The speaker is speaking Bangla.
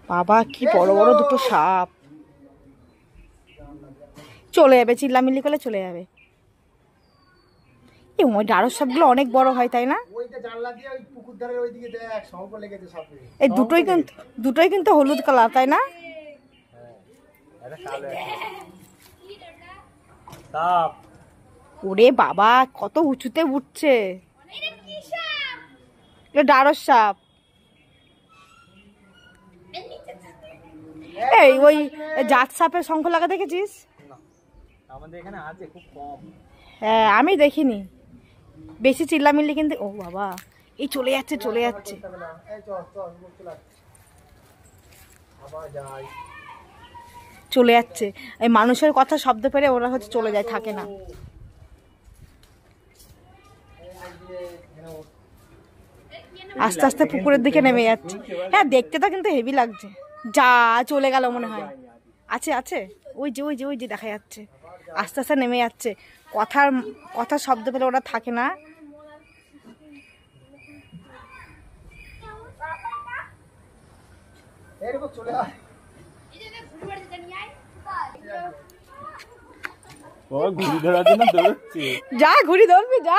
বাবা কি বড় বড় দুটো সাপ। চলে যাবে, চিল্লামিল্লি করলে চলে যাবে। ওই ঢাড়স সাপগুলো অনেক বড় হয় তাই না? এই দুটোই কিন্তু হলুদ কালার তাই না? ওরে বাবা কত উঁচুতে উঠছে। ঢাড়স সাপ। এই ওই জাত সাপের শঙ্খ লাগা দেখেছিস? আমাদের এখানে আছে খুব কম। হ্যাঁ আমি দেখিনি, বেশি চিল্লামিল্লি কিন্তু। ও বাবা এই চলে যাচ্ছে চলে যাচ্ছে। চলে যাচ্ছে এই মানুষের কথা শব্দ পেলে ওরা হচ্ছে চলে যায়, থাকে না। আস্তে আস্তে পুকুরের দিকে নেমে যাচ্ছে। হ্যাঁ দেখতে তো কিন্তু হেভি লাগছে। যা চলে গেল মনে হয়। আছে আছে ওই যে ওই যে ওই যে দেখা যাচ্ছে আস্তে আস্তে নেমে যাচ্ছে। কথার শব্দ পেলে ওরা থাকে না। ঘুড়ি ধরার জন্য দৌড়চ্ছে। যা ঘুড়ি ধরবি যা।